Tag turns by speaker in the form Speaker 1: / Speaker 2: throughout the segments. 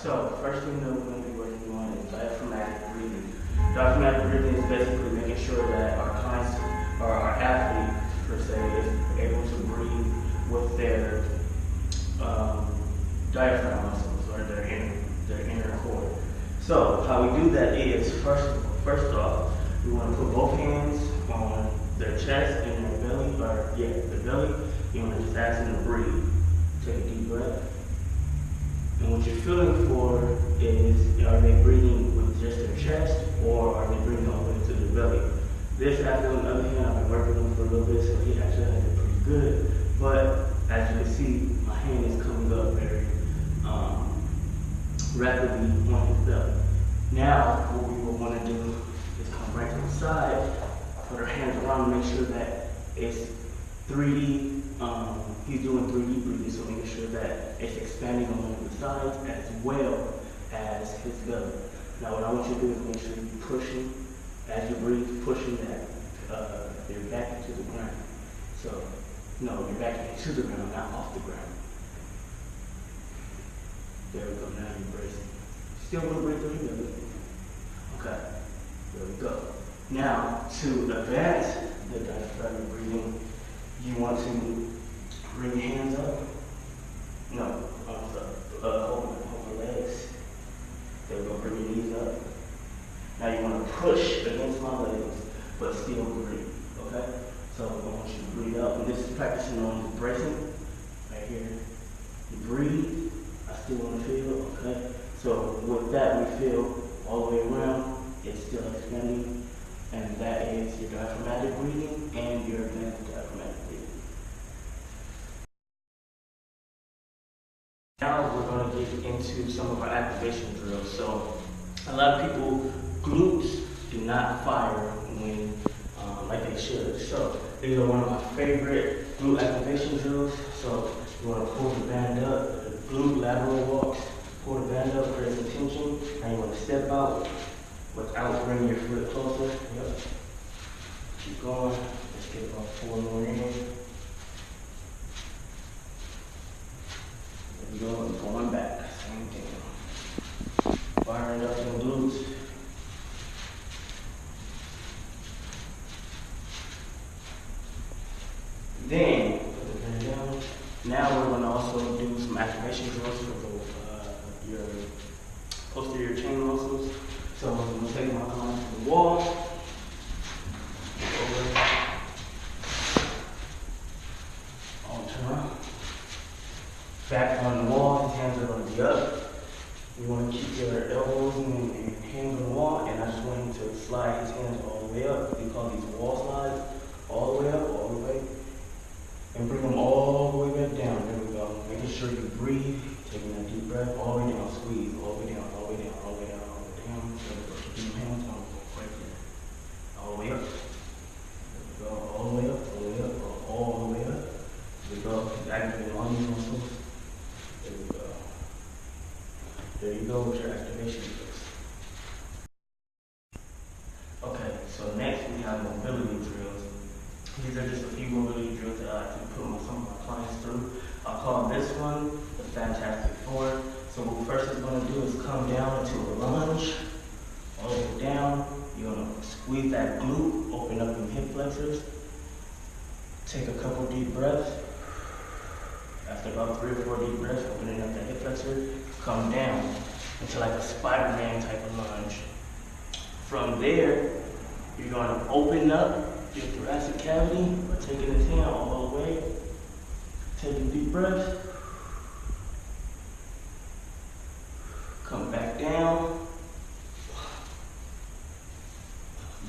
Speaker 1: so first thing that we're going to be working on is diaphragmatic breathing. Diaphragmatic breathing is basically making sure that our clients or our athlete, per se, is able to breathe with their diaphragm muscles or their inner core. So how we do that is first off, we want to put both hands on their chest and their belly, the belly. You want to just ask them to breathe. Take a deep breath. And what you're feeling for is, are they breathing with just their chest or are they breathing all the way to their belly? This athlete, on the other hand, I've been working with him for a little bit, so he actually has it pretty good. But as you can see, my hand is coming up very rapidly on his belly. Now, what we will want to do is come right to the side, put our hands around, make sure that it's 3D. He's doing 3D breathing, so making sure that it's expanding along the sides as well as his belly. Now, what I want you to do is make sure you're pushing, as you breathe, pushing that your back into the ground. So, no, your back into the ground, not off the ground. There we go. Now you're bracing. Still going to breathe through your belly. Okay. There we go. Now, to advance the diaphragmatic breathing, you want to bring your hands up. No, hold my legs. There we go. Bring your knees up. Now you want to push against my legs, but still breathe. Okay? So I want you to breathe up. And this is practicing on the bracing. Right here. You breathe. I still want to feel. Okay? So with that, we feel all the way around. It's still expanding. And that is your diaphragmatic breathing and your advanced diaphragmatic breathing. Now we're going to get into some of our activation drills. So a lot of people, glutes do not fire when like they should. So these are one of my favorite glute activation drills. So you want to pull the band up, glute lateral walks, pull the band up, create some tension. Now you want to step out without bringing your foot closer. Yep. Keep going. Let's get about 4 more in. There we go. And going back. Same thing. Firing up some glutes. Then put the band down. Now we're going to also do some activation drills for both your posterior chain muscles. So I'm going to take my arm to the wall. Over. On turn. Back on the wall, his hands are going to be up. You want to keep your elbows and hands on the wall, and I just want him to slide his hands all the way up. We call these wall slides. All the way up, all the way. And bring them all the way back down. There we go. Making sure you breathe. Taking a deep breath. All the way down. Squeeze. All the way down. All the way down. All the way down. All the way down. There we go. Keep your hands on right there. All the way up. There we go. All the way up. All the way up. All the way up. There we go. Activate all these muscles. There we go. There you go with your activation drills. Okay, so next we have mobility drills. These are just a few mobility drills that I like to put some of my clients through. I'll call this one the Fantastic Four. So what we first is going to do is come down into a lunge, all the way down. You're going to squeeze that glute, open up your hip flexors. Take a couple deep breaths. After about 3 or 4 deep breaths, opening up that hip flexor, come down into like a Spider-Man type of lunge. From there, you're going to open up your thoracic cavity by taking his hand all the way, taking deep breaths, come back down,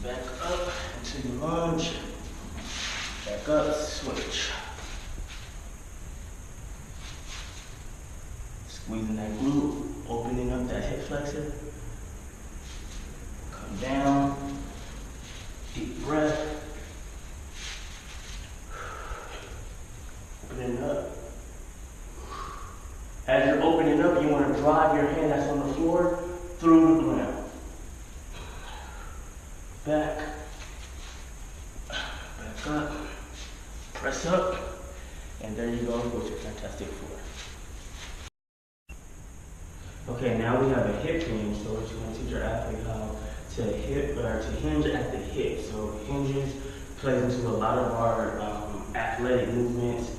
Speaker 1: back up into your lunge, back up, switch. Squeezing that glute, opening up that hip flexor, come down, deep breath. Opening up. As you're opening up, you want to drive your hand that's on the floor through the ground. Back up, press up, and there you go with your Fantastic Four. Okay. Okay, now we have a hip hinge. So what you're going to teach your athlete how to hinge at the hip. So hinges plays into a lot of our athletic movements.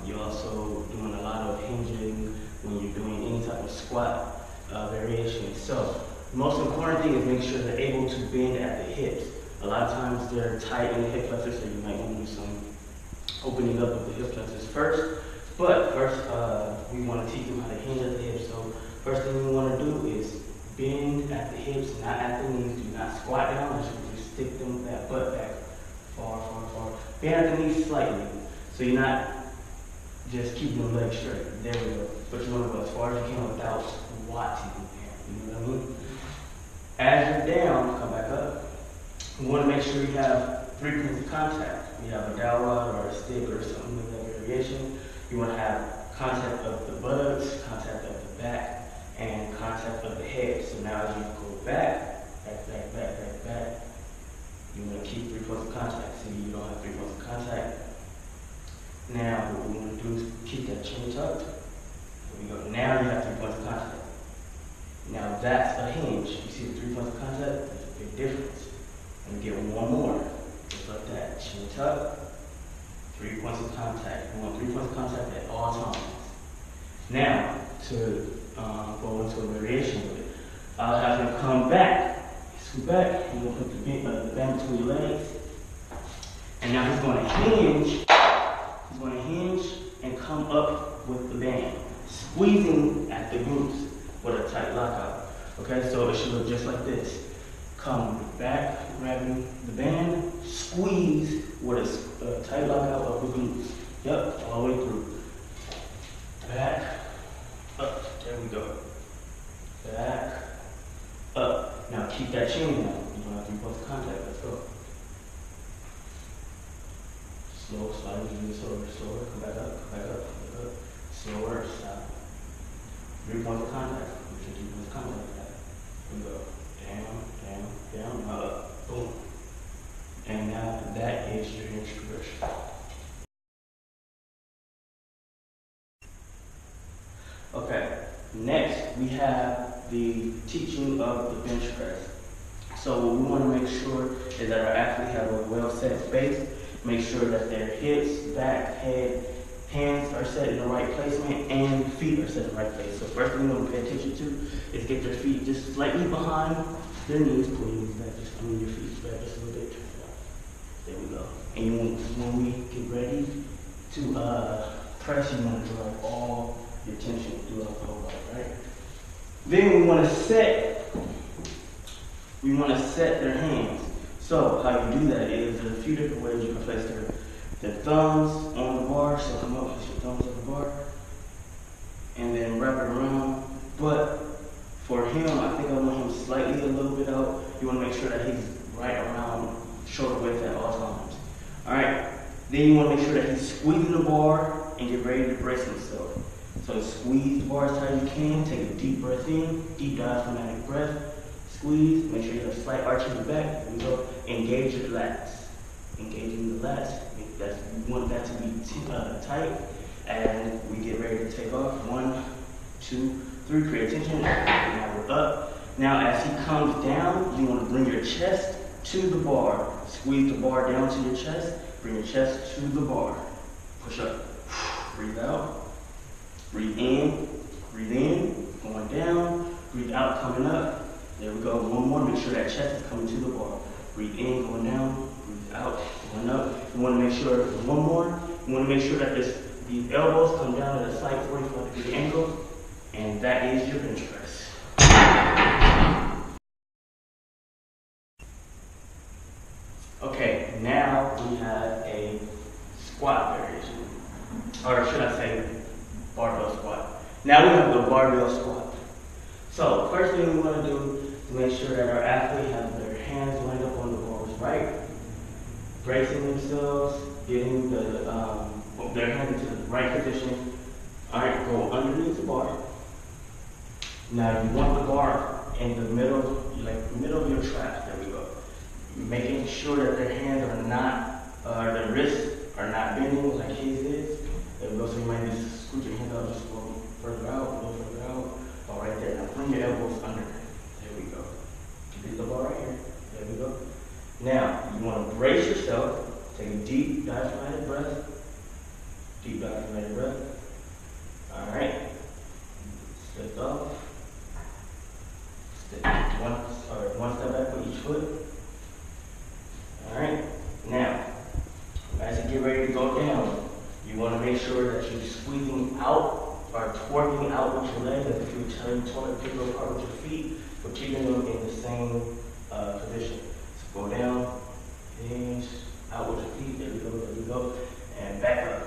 Speaker 1: You're also doing a lot of hinging when you're doing any type of squat variation. So the most important thing is make sure they're able to bend at the hips. A lot of times they're tight in the hip flexors, so you might want to do some opening up of the hip flexors first. But first, we want to teach them how to hinge at the hips. So first thing you want to do is bend at the hips, not at the knees. Do not squat down. Just stick them that butt back far, far, far. Bend at the knees slightly, so you're not just keeping the legs straight. There we go. But you want to go as far as you can without squatting. You know what I mean? As you're down, come back up. You want to make sure you have 3 points of contact. You have a dowel rod or a stick or something like that variation. You want to have contact of the buttocks, contact of the back, and contact of the head. So now as you go back, you want to keep 3 points of contact. See, you don't have 3 points of contact. Now what we want to do is keep that chin tucked. There we go. Now you have 3 points of contact. Now that's a hinge. You see the 3 points of contact? There's a big difference. And get one more. Just like that. Chin tuck. 3 points of contact. We want 3 points of contact at all times. Now, to go into a variation with it, I'll have him come back. Scoot back. You're going to put the band between your legs. And now he's going to hinge. He's going to hinge and come up with the band, squeezing at the glutes with a tight lockout. Okay, so it should look just like this. Come back, grabbing the band, squeeze with a tight lockout of the glutes. Yep, all the way through. Back, up, there we go. Back, up. Now keep that chin down. You don't have 3 points of contact, let's go. Slow, slightly, slower, come back up, come back up, come back up. Slower, stop. 3 points of contact. We should 3 points of contact like that. Here we go. Down, now up. Boom. And now that is your hinge progression. Okay, next we have the teaching of the bench press. So what we want to make sure is that our athlete have a well set base. Make sure that their hips, back, head, hands are set in the right placement, and feet are set in the right place. So first thing we want to pay attention to is get their feet just slightly behind their knees. Pull your knees back, your feet back just a little bit. There we go. And when we get ready to press, you want to drive all your tension throughout the whole body, right? Then we want to set their hands. So how you do that is there's a few different ways you can place their thumbs on the bar. So come up, place your thumbs on the bar, and then wrap it around. But for him, I think I want him slightly a little bit out. You want to make sure that he's right around shoulder width at all times. All right. Then you want to make sure that he's squeezing the bar and get ready to brace himself. So squeeze the bar as tight as you can. Take a deep breath in, deep diaphragmatic breath. Squeeze. Make sure you have a slight arch in the back. There we go. Engage your lats. Engaging the lats. You want that to be tight. And we get ready to take off. 1, 2, 3. Create tension. Now we're up. Now as he comes down, you want to bring your chest to the bar. Squeeze the bar down to your chest. Bring your chest to the bar. Push up. Breathe out. Breathe in, going down. Breathe out, coming up. There we go. One more. Make sure that chest is coming to the bar. Breathe in, going down. Breathe out, going up. You want to make sure, one more. You want to make sure that these elbows come down at a slight 45-degree angle. And that is your bench press. Okay, now we have a squat variation. Or should I say barbell squat. Now we have the barbell squat. So first thing we want to do is make sure that our athlete has their hands lined up on the bars, right? Bracing themselves, getting their hands into the right position. All right, go underneath the bar. Now you want the bar in the middle, like middle of your traps. There we go. Making sure that their hands are not, their wrists are not bending like his is. There we go. So you might just scoot your hands out just a little further out, all right there. brace yourself. Take a deep diaphragmatic breath. Deep diaphragmatic breath. All right. Lift off. One step back with each foot. All right. Now, as you get ready to go down, you want to make sure that you're squeezing out or twerking out with your legs as if you're trying to pick them apart with your feet, but keeping them in the same position. So go down, hinge, out with your feet. There we go, and back up.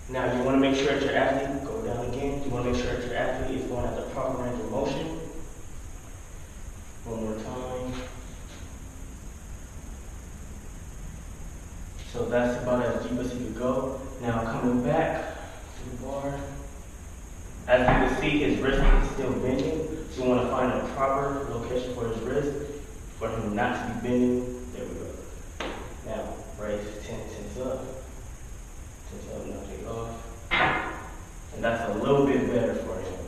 Speaker 1: Now you want to make sure that your athlete, go down again. You want to make sure that your athlete is going at the proper range of motion. One more time. So that's about as deep as you can go. Now coming back to the bar. As you can see, his wrist is still bending. So you want to find a proper location for his wrist, for him not to be bending. There we go. Now, raise, tense up. Tense up, now take off. And that's a little bit better for him.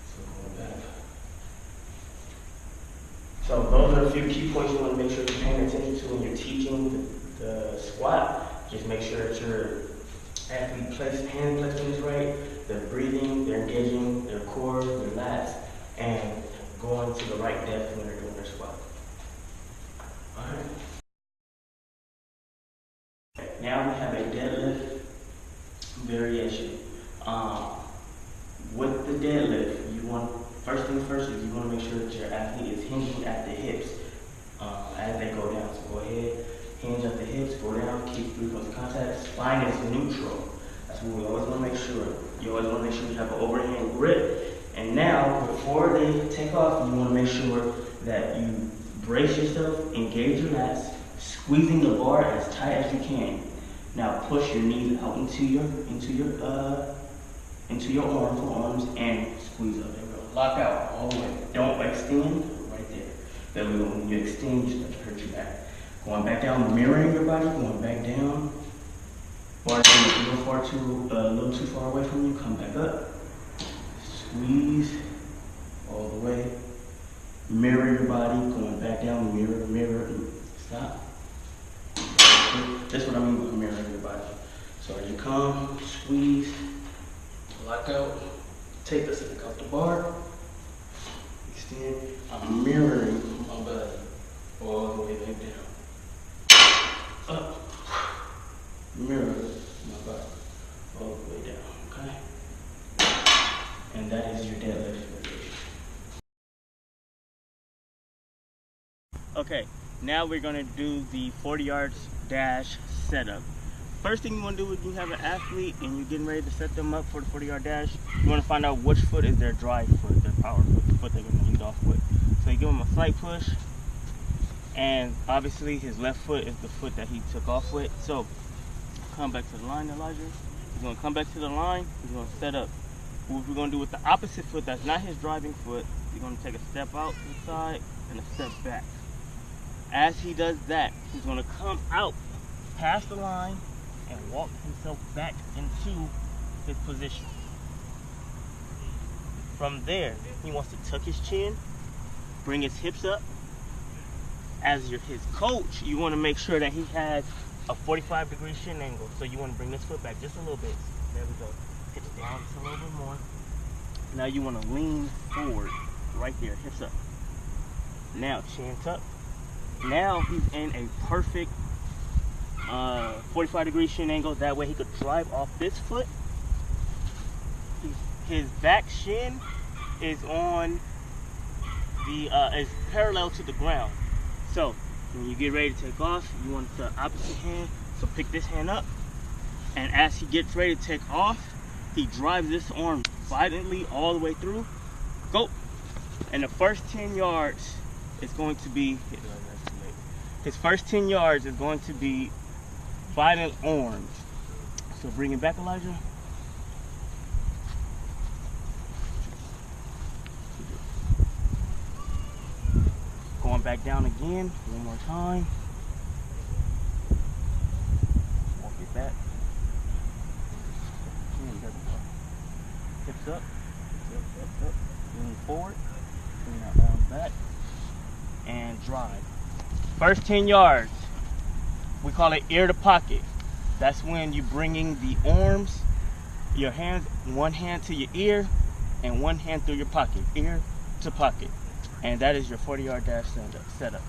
Speaker 1: So going back. So those are a few key points you want to make sure you're paying attention to when you're teaching the squat. Just make sure that your athlete hand placement is right. They're breathing, they're engaging their core, their lats, and going to the right depth when they're doing their squat. Alright. Now we have a deadlift variation. With the deadlift, first things first is you want to make sure that your athlete is hinging at the hips as they go down. So go ahead, hinge at the hips, go down, keep 3 points of contact. Spine is neutral. That's what we always want to make sure. You always want to make sure you have an overhand grip. And now, before they take off, you want to make sure that you brace yourself, engage your lats, squeezing the bar as tight as you can. Now push your knees out into your arms and squeeze up. There we go. Lock out all the way. Don't extend. Right there. There we go. When you extend, you start to hurt your back. Going back down, mirroring your body. Going back down. Bar if you go a little too far away from you, come back up. Squeeze all the way. Mirror your body. Going back down. Mirror. Stop. That's what I mean by mirroring your body. So as you come, squeeze, lock out, take the stick off the bar, extend. I'm mirroring my body all the way back down. Up. Mirror my body all the way down, okay? And that is your deadlift variation. Okay, now we're gonna do the 40 yards dash setup. First thing you want to do when you have an athlete and you're getting ready to set them up for the 40-yard dash, you want to find out which foot is their drive foot, their power foot, the foot they're going to lead off with. So you give him a slight push, and obviously his left foot is the foot that he took off with. So come back to the line, Elijah. He's going to come back to the line. He's going to set up. What we're going to do with the opposite foot that's not his driving foot, you're going to take a step out to the side and a step back. As he does that, he's going to come out past the line and walk himself back into his position. From there, he wants to tuck his chin, bring his hips up. As his coach, you want to make sure that he has a 45-degree shin angle. So you want to bring this foot back just a little bit. There we go. Pitch it down just a little bit more. Now you want to lean forward right there, hips up. Now chin tuck. Now he's in a perfect 45-degree shin angle. That way he could drive off this foot. His back shin is on the is parallel to the ground. So when you get ready to take off, you want the opposite hand. So pick this hand up, and as he gets ready to take off, he drives this arm violently all the way through. Go. And the first 10 yards is going to be his first 10 yards is going to be violent arms. So bring it back, Elijah. Going back down again, one more time. Walk it back. Hips up, up. Lean forward, bring that arm back, and drive. First 10 yards, we call it ear to pocket. That's when you're bringing the arms, your hands, one hand to your ear and one hand through your pocket, ear to pocket. And that is your 40-yard dash setup.